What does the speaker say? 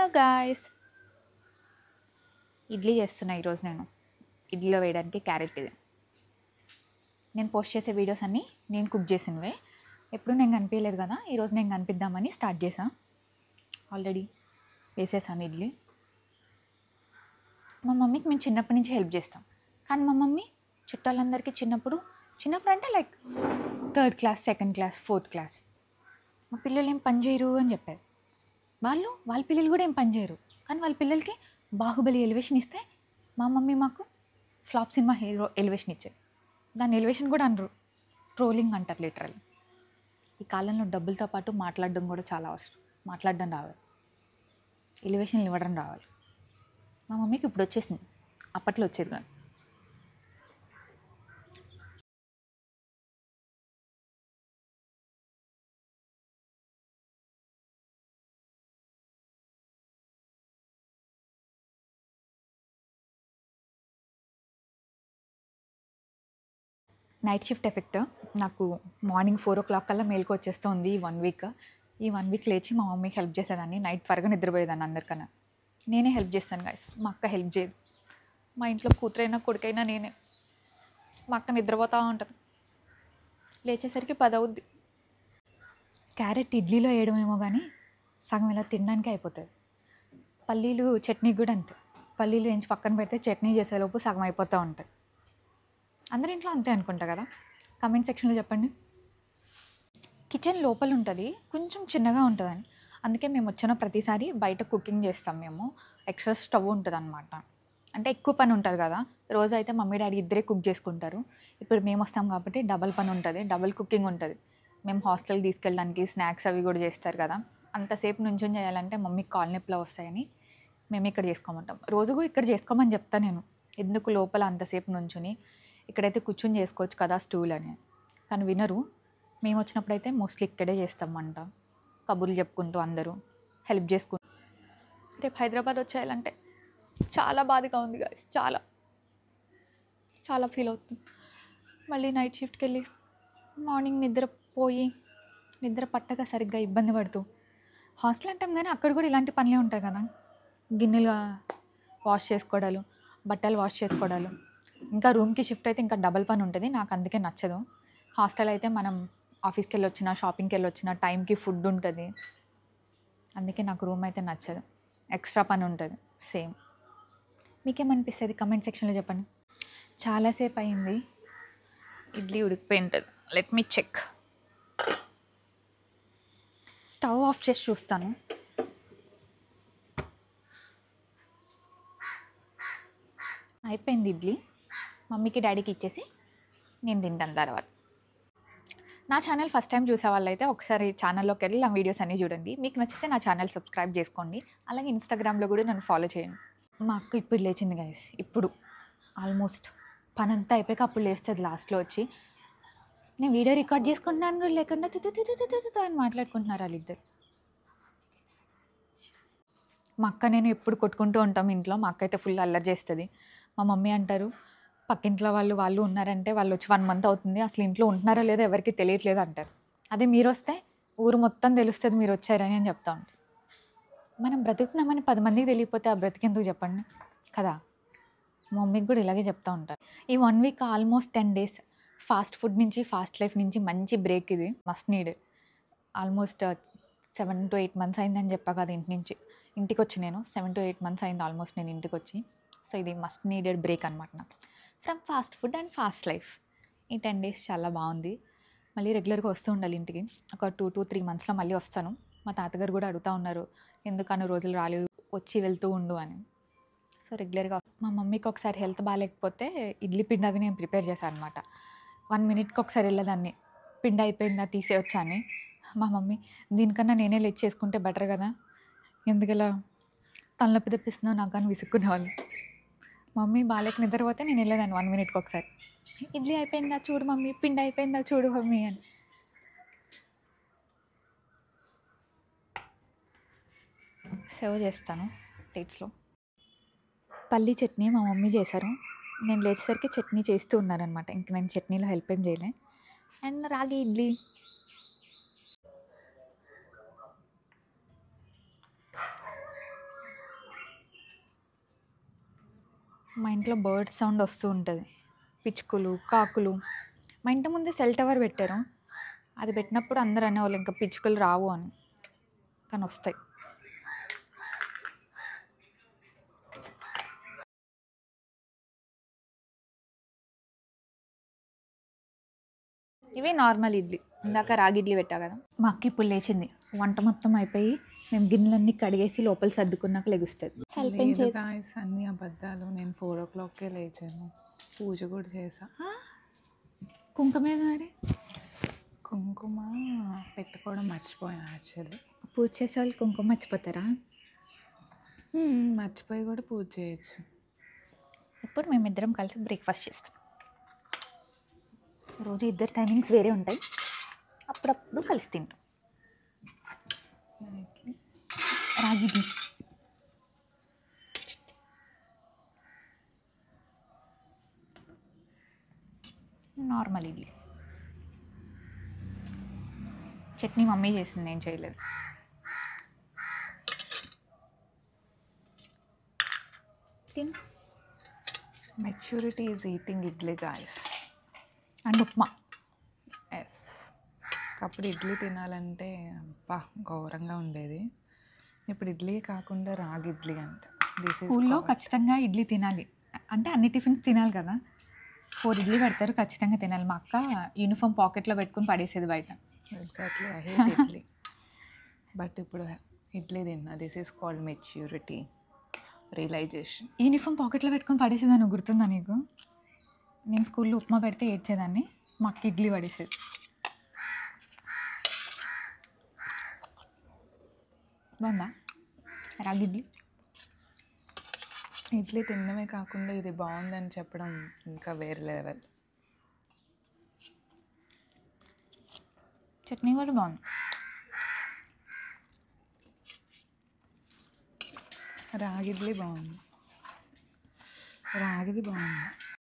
Hello guys, idli చేస్తున్నా ఈరోజు. నేను ఇడ్లీలో వేయడానికి క్యారెట్ ఇది. నేను పోస్ట్ చేసే వీడియోస్ అన్నీ నేను కుక్ చేసినవే. ఎప్పుడు నేను కనిపించలేదు కదా, ఈరోజు నేను కనిపిద్దామని స్టార్ట్ చేశాను. ఆల్రెడీ వేసేసాను ఇడ్లీ. మా మమ్మీకి మేము చిన్నప్పటి నుంచి హెల్ప్ చేస్తాం. కానీ మా మమ్మీ చుట్టాలందరికీ చిన్నప్పుడు అంటే like 3rd class, 2nd class, 4th class మా పిల్లలు ఏం పని చేయరు అని చెప్పారు. వాళ్ళ పిల్లలు కూడా ఏం పని చేయరు, కానీ వాళ్ళ పిల్లలకి బాహుబలి ఎలివేషన్ ఇస్తే మా మమ్మీ మాకు ఫ్లాప్ సినిమా హీరో ఎలివేషన్ ఇచ్చారు. దాని ఎలివేషన్ కూడా అనరు, ట్రోలింగ్ అంటారు లిటరల్. ఈ కాలంలో డబ్బులతో పాటు మాట్లాడడం కూడా చాలా అవసరం. మాట్లాడడం రావాలి, ఎలివేషన్లు ఇవ్వడం రావాలి. మా మమ్మీకి ఇప్పుడు వచ్చేసింది, అప్పట్లో వచ్చేది కాదు. నైట్ షిఫ్ట్ ఎఫెక్ట్ నాకు మార్నింగ్ 4 o'clock కల్లా మేలుకు వచ్చేస్తుంది. ఈ వన్ వీక్ లేచి మా మమ్మీకి హెల్ప్ చేసేదాన్ని. నైట్ త్వరగా నిద్రపోయేదాన్ని అందరికన్నా. నేనే హెల్ప్ చేస్తాను గాయస్, మా అక్క హెల్ప్ చేయదు. మా ఇంట్లో కూతురైనా కొడుకైనా నేనే. మా అక్క నిద్రపోతూ ఉంటుంది, లేచేసరికి 10 అవుద్ది. క్యారెట్ ఇడ్లీలో వేయడమేమో కానీ సగం ఇలా తినడానికి అయిపోతుంది. పల్లీలు చట్నీ కూడా అంతే. పల్లీలు వేయించి పక్కన పెడితే చట్నీ చేసేలోపు సగం అయిపోతూ ఉంటుంది. అందరి ఇంట్లో అంతే అనుకుంటా కదా. కమెంట్ సెక్షన్లో చెప్పండి. కిచెన్ లోపల ఉంటుంది, కొంచెం చిన్నగా ఉంటుందని. అందుకే మేము వచ్చిన ప్రతిసారి బయట కుకింగ్ చేస్తాం. మేము ఎక్స్ట్రా స్టవ్ ఉంటుంది అనమాట. అంటే ఎక్కువ పని ఉంటుంది కదా. రోజు అయితే మమ్మీ డాడీ ఇద్దరే కుక్ చేసుకుంటారు. ఇప్పుడు మేము వస్తాం కాబట్టి డబల్ పని ఉంటుంది, డబల్ కుకింగ్ ఉంటుంది. మేము హాస్టల్కి తీసుకెళ్ళడానికి స్నాక్స్ అవి కూడా చేస్తారు కదా. అంతసేపు నుంచొని చేయాలంటే మమ్మీకి కాళ్ళ నొప్పులు వస్తాయని మేము ఇక్కడ చేసుకోమంటాం. రోజు కూడా ఇక్కడ చేసుకోమని చెప్తాను నేను. ఎందుకు లోపల అంతసేపు నుంచుని, ఇక్కడైతే కూర్చొని చేసుకోవచ్చు కదా స్టూల్ అని. కానీ వినరు. మేము వచ్చినప్పుడైతే మోస్ట్లీ ఇక్కడే చేస్తాం వంట. కబుర్లు చెప్పుకుంటూ అందరూ హెల్ప్ చేసుకుంటూ. రేపు హైదరాబాద్ వచ్చేయాలంటే చాలా బాధగా ఉంది గాయస్. చాలా చాలా ఫీల్ అవుతుంది. మళ్ళీ నైట్ షిఫ్ట్కి వెళ్ళి మార్నింగ్ నిద్ర పట్టక సరిగ్గా ఇబ్బంది పడుతూ. హాస్టల్ అంటాం కానీ అక్కడ కూడా ఇలాంటి పనులే ఉంటాయి కదా. గిన్నెలు వాష్ చేసుకోవడాలు, బట్టలు వాష్ చేసుకోవడాలు. ఇంకా రూమ్కి షిఫ్ట్ అయితే ఇంకా డబల్ పని ఉంటుంది. నాకు అందుకే నచ్చదు. హాస్టల్ అయితే మనం ఆఫీస్కి వెళ్ళి వచ్చినా, షాపింగ్కి వెళ్ళి వచ్చినా టైంకి ఫుడ్ ఉంటుంది. అందుకే నాకు రూమ్ అయితే నచ్చదు, ఎక్స్ట్రా పని ఉంటుంది సేమ్. మీకేమనిపిస్తుంది కమెంట్ సెక్షన్లో చెప్పండి. చాలాసేపు అయింది, ఇడ్లీ ఉడికిపోయి ఉంటుంది. Let me check. Stove off చేసి చూస్తాను. అయిపోయింది ఇడ్లీ. మమ్మీకి డాడీకి ఇచ్చేసి నేను తింటాను తర్వాత. నా ఛానల్ ఫస్ట్ టైం చూసే వాళ్ళైతే ఒకసారి ఛానల్లోకి వెళ్ళి నా వీడియోస్ అన్నీ చూడండి. మీకు నచ్చితే నా ఛానల్ సబ్స్క్రైబ్ చేసుకోండి. అలాగే ఇన్స్టాగ్రామ్లో కూడా నన్ను ఫాలో చేయండి. మా అక్క ఇప్పుడు లేచింది గైస్. ఇప్పుడు ఆల్మోస్ట్ పని అంతా అయిపోయాక అప్పుడు లేస్తుంది లాస్ట్లో వచ్చి. నేను వీడియో రికార్డ్ చేసుకుంటున్నాను కూడా లేకుండా తుతు అని మాట్లాడుకుంటున్నారు వాళ్ళిద్దరు. మా అక్క నేను ఎప్పుడు కొట్టుకుంటూ ఉంటాం ఇంట్లో. మా అక్క అయితే ఫుల్ అల్లరి చేస్తుంది. మా మమ్మీ అంటారు, పక్కింట్లో వాళ్ళు ఉన్నారంటే వాళ్ళు వచ్చి 1 month అవుతుంది, అసలు ఇంట్లో ఉంటున్నారో లేదో ఎవరికి తెలియట్లేదు అంటారు. అదే మీరు వస్తే ఊరు మొత్తం తెలుస్తుంది మీరు వచ్చారని అని చెప్తా ఉంటారు. మనం బ్రతుకుతున్నామని 10 మందికి తెలియకపోతే ఆ బ్రతికెందుకు చెప్పండి కదా. మా మమ్మీకి కూడా ఇలాగే చెప్తూ ఉంటారు. ఈ 1 week almost 10 days fast food నుంచి, ఫాస్ట్ లైఫ్ నుంచి మంచి బ్రేక్. ఇది must need. Almost 7 to 8 months అయిందని చెప్పా కదా ఇంటికి వచ్చి. నేను 7 to 8 months అయింది ఆల్మోస్ట్ నేను ఇంటికి వచ్చి. సో ఇది మస్ట్ నీడెడ్ బ్రేక్ అనమాట నాకు from fast food and fast life. ఈ 10 days చాలా బాగుంది. మళ్ళీ రెగ్యులర్గా వస్తూ ఉండాలి ఇంటికి. ఒక 2 to 3 monthsలో మళ్ళీ వస్తాను. మా తాతగారు కూడా అడుగుతూ ఉన్నారు, ఎందుకన్నా రోజులు రాలేవు, వచ్చి వెళ్తూ ఉండు అని. సో రెగ్యులర్గా. మా మమ్మీకి ఒకసారి హెల్త్ బాగాలేకపోతే ఇడ్లీ పిండి అవి నేను ప్రిపేర్ చేశాను అనమాట. 1 minute ఒకసారి వెళ్ళేదాన్ని, పిండి అయిపోయిందా తీసేయొచ్చా అని. మా మమ్మీ, దీనికన్నా నేనే లేచి చేసుకుంటే బెటర్ కదా, ఎందుకలా తలనొప్పి తెప్పిస్తున్నావు నాకు అని విసుక్కునేవాళ్ళు. మమ్మీ బాగాలేక నిద్రపోతే నేను వెళ్ళేదాన్ని 1 minute ఒకసారి. ఇడ్లీ అయిపోయిందా చూడు మమ్మీ, పిండి అయిపోయిందా చూడు మమ్మీ అని. సర్వ్ చేస్తాను ప్లేట్స్లో. పల్లీ చట్నీ మా మమ్మీ చేశారు. నేను లేచేసరికి చట్నీ చేస్తూ ఉన్నారనమాట. ఇంక నేను చట్నీలో హెల్ప్ ఏం చేయలే. అండ్ రాగి ఇడ్లీ. మా ఇంట్లో బర్డ్ సౌండ్ వస్తూ ఉంటుంది, పిచ్చుకలు, కాకులు. మా ఇంటి ముందే సెల్ టవర్ పెట్టారు. అది పెట్టినప్పుడు అందరూ అనేవాళ్ళు ఇంకా పిచ్చుకలు రావు అని, కానీ వస్తాయి. ఇవే నార్మల్ ఇడ్లీ. ఇందాక రాగి ఇడ్లీ పెట్టా కదా. మా అక్క ఇప్పుడు లేచింది, వంట మొత్తం అయిపోయి మేము గిన్నెలన్నీ కడిగేసి లోపల సర్దుకున్నాక లెగుస్తుంది. హెల్పింగ్ లేదు గాయ్స్, అన్ని అబద్ధాలు. నేను 4 o'clockకే లేచాను, పూజ కూడా చేసా. కుంకుమ ఏది మరి? కుంకుమ పెట్టుకోవడం మర్చిపోయాను యాక్చువల్లీ. పూజ చేసే వాళ్ళు కుంకుమ మర్చిపోతారా? మర్చిపోయి కూడా పూజ చేయొచ్చు. ఇప్పుడు మేమిద్దరం కలిసి బ్రేక్ఫాస్ట్ చేస్తాం. రోజు ఇద్దరు టైమింగ్స్ వేరే ఉంటాయి, అప్పుడప్పుడు కలిసి తింటాం. రాగి ఇడ్లీ. నార్మల్ ఇడ్లీ. చట్నీ మమ్మీ చేసింది, నేను చేయలేదు. తిను. Maturity is eating idli guys. And upma. Yes, ఒకప్పుడు ఇడ్లీ తినాలంటే అబ్బా ఘోరంగా ఉండేది. ఇప్పుడు ఇడ్లీ కాకుండా రాగి ఇడ్లీ అంట. స్కూల్లో ఖచ్చితంగా ఇడ్లీ తినాలి, అంటే అన్ని టిఫిన్స్ తినాలి కదా. 4 ఇడ్లీ పెడతారు, ఖచ్చితంగా తినాలి. మా అక్క యూనిఫామ్ పాకెట్లో పెట్టుకుని పడేసేది బయట. Exactly, I hate idli. But ఇప్పుడు ఇడ్లీ తిన్నా. This is called maturity, realisation. Uniform పాకెట్లో పెట్టుకొని పడేసేదాన్ని, గుర్తుందా నీకు? నేను స్కూల్లో ఉప్మా పెడితే ఏడ్చేదాన్ని, మా అక్క ఇడ్లీ పడేసేది. బాగుందా రాగి ఇడ్లీ? ఇడ్లీ తినడమే కాకుండా ఇది బాగుందని చెప్పడం ఇంకా వేరే లెవెల్. చట్నీ కూడా బాగుంది. రాగి ఇడ్లీ బాగుంది, రాగిది బాగుంది.